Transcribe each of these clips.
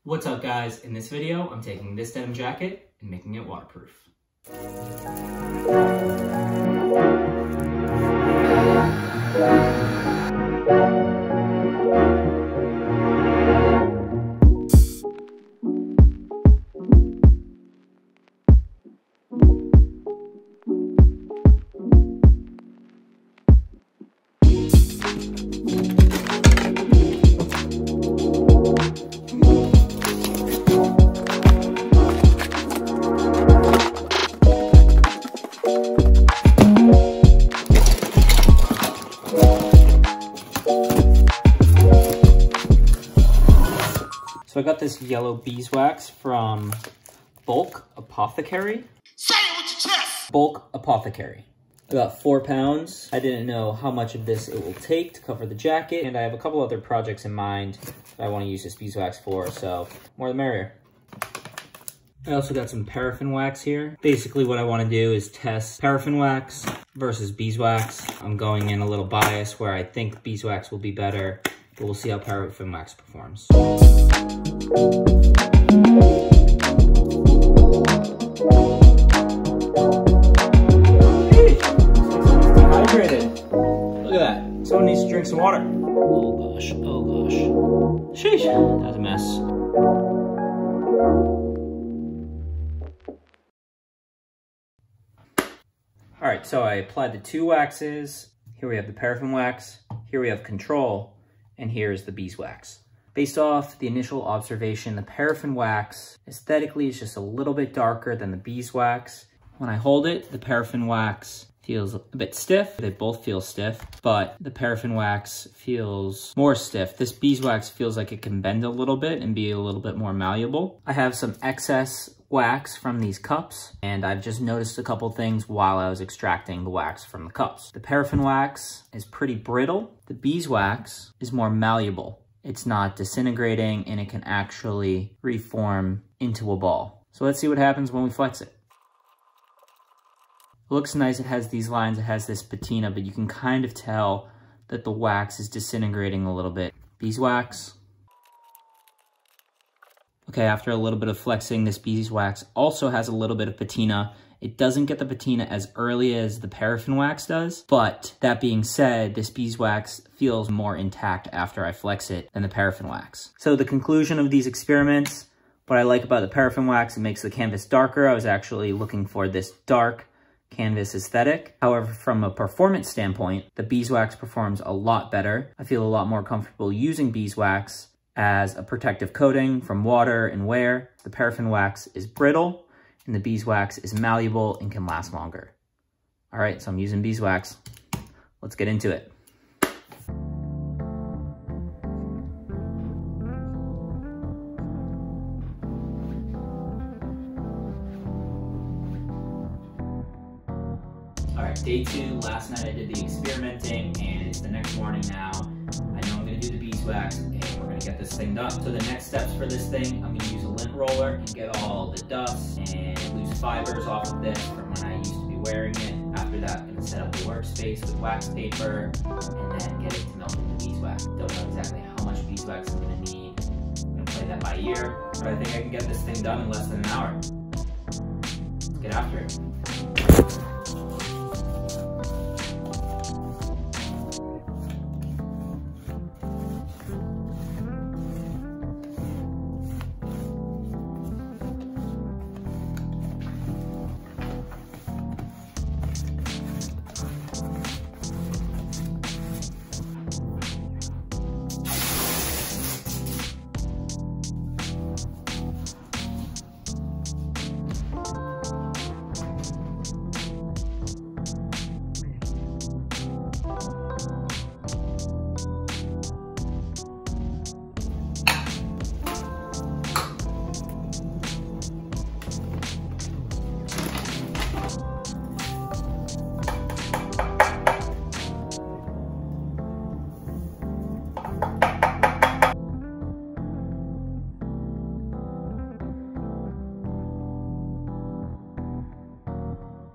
What's up guys? In this video, I'm taking this denim jacket and making it waterproof. So I got this yellow beeswax from Bulk Apothecary. Say it with your chest! Bulk Apothecary. About 4 pounds. I didn't know how much of this it will take to cover the jacket, and I have a couple other projects in mind that I want to use this beeswax for, so more the merrier. I also got some paraffin wax here. Basically what I want to do is test paraffin wax versus beeswax. I'm going in a little biased where I think beeswax will be better, but we'll see how paraffin wax performs. Dehydrated. Look at that. Someone needs to drink some water. Oh gosh, oh gosh. Sheesh, that was a mess. All right, so I applied the 2 waxes. Here we have the paraffin wax, here we have control, and here is the beeswax. Based off the initial observation, the paraffin wax aesthetically is just a little bit darker than the beeswax. When I hold it, the paraffin wax feels a bit stiff. They both feel stiff, but the paraffin wax feels more stiff. This beeswax feels like it can bend a little bit and be a little bit more malleable. I have some excess wax from these cups, and I've just noticed a couple things while I was extracting the wax from the cups. The paraffin wax is pretty brittle. The beeswax is more malleable. It's not disintegrating, and it can actually reform into a ball. So let's see what happens when we flex it. It looks nice. It has these lines, it has this patina, but you can kind of tell that the wax is disintegrating a little bit. Beeswax. Okay, after a little bit of flexing, this beeswax also has a little bit of patina. It doesn't get the patina as early as the paraffin wax does, but that being said, this beeswax feels more intact after I flex it than the paraffin wax. So the conclusion of these experiments, what I like about the paraffin wax, it makes the canvas darker. I was actually looking for this dark canvas aesthetic. However, from a performance standpoint, the beeswax performs a lot better. I feel a lot more comfortable using beeswax as a protective coating from water and wear. The paraffin wax is brittle and the beeswax is malleable and can last longer. All right, so I'm using beeswax. Let's get into it. All right, day 2. Last night I did the experimenting and it's the next morning now. I know I'm gonna do the beeswax and we're gonna get this thing done. So the next steps for this thing, I'm gonna use a lint roller and get all the dust and loose fibers off of this from when I used to be wearing it. After that, I'm gonna set up the workspace with wax paper and then get it to melt into beeswax. Don't know exactly how much beeswax I'm gonna need. I'm gonna play that by ear, but I think I can get this thing done in less than an hour. Let's get after it.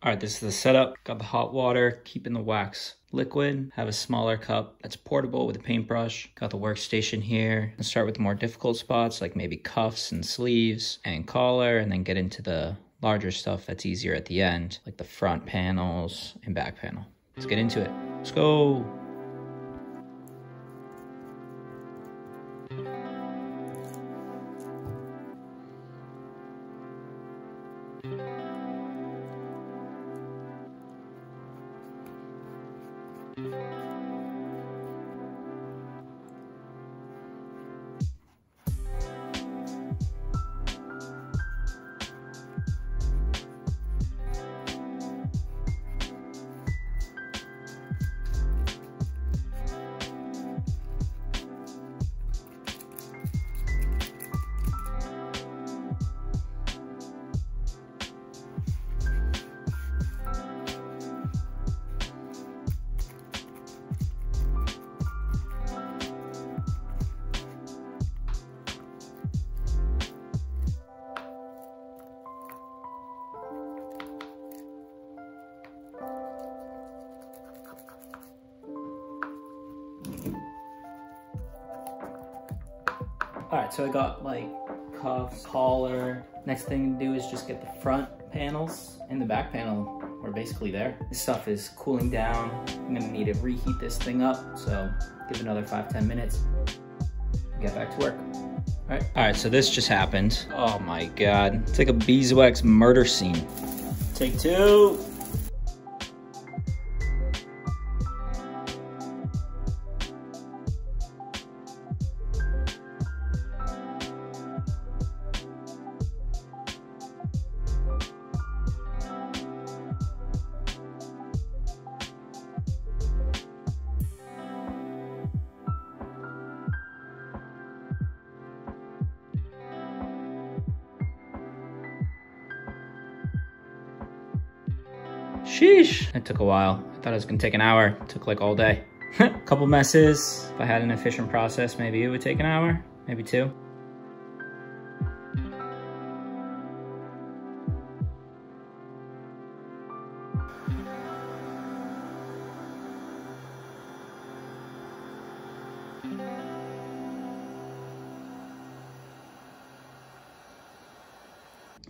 All right, this is the setup. Got the hot water, keeping the wax liquid. Have a smaller cup that's portable with a paintbrush. Got the workstation here. I'll start with the more difficult spots like maybe cuffs and sleeves and collar, and then get into the larger stuff that's easier at the end, like the front panels and back panel. Let's get into it. Let's go. All right, so I got like cuffs, collar. Next thing to do is just get the front panels and the back panel. We're basically there. This stuff is cooling down. I'm gonna need to reheat this thing up, so give it another 5-10 minutes. Get back to work. All right, so this just happened. Oh my God, it's like a beeswax murder scene. Take two. Sheesh. It took a while. I thought it was gonna take an hour. It took like all day. Couple messes. If I had an efficient process, maybe it would take an hour, maybe 2.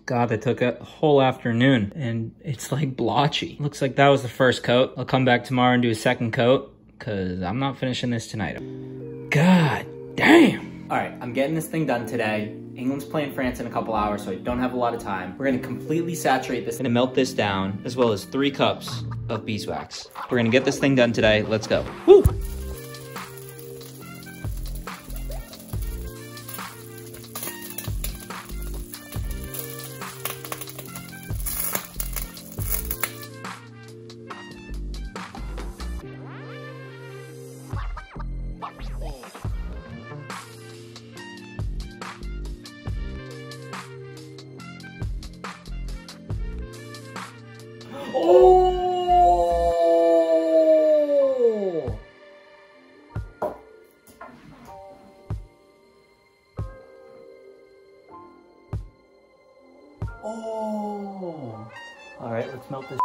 God, that took a whole afternoon and it's like blotchy. Looks like that was the first coat. I'll come back tomorrow and do a second coat because I'm not finishing this tonight. God damn. All right, I'm getting this thing done today. England's playing France in a couple hours, so I don't have a lot of time. We're gonna completely saturate this. I'm gonna melt this down as well as 3 cups of beeswax. We're gonna get this thing done today. Let's go. Woo! Oh! Oh! All right, let's melt this.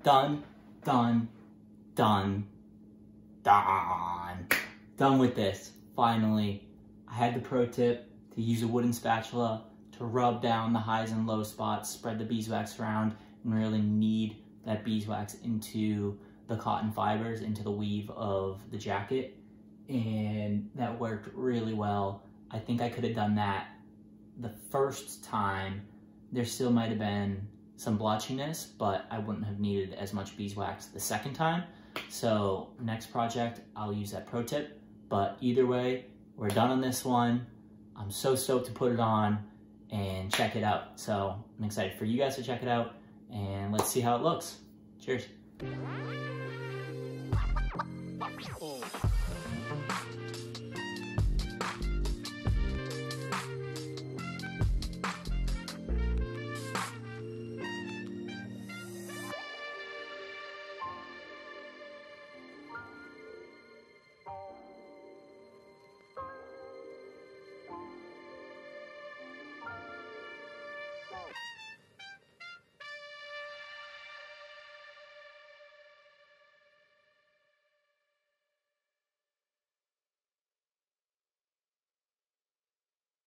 Done, done, done, done. Done with this, finally. I had the pro tip to use a wooden spatula to rub down the highs and low spots, spread the beeswax around, and really knead that beeswax into the cotton fibers, into the weave of the jacket. And that worked really well. I think I could have done that the first time. There still might have been some blotchiness, but I wouldn't have needed as much beeswax the second time. So next project, I'll use that pro tip. But either way, we're done on this one. I'm so stoked to put it on and check it out. So I'm excited for you guys to check it out, and let's see how it looks. Cheers.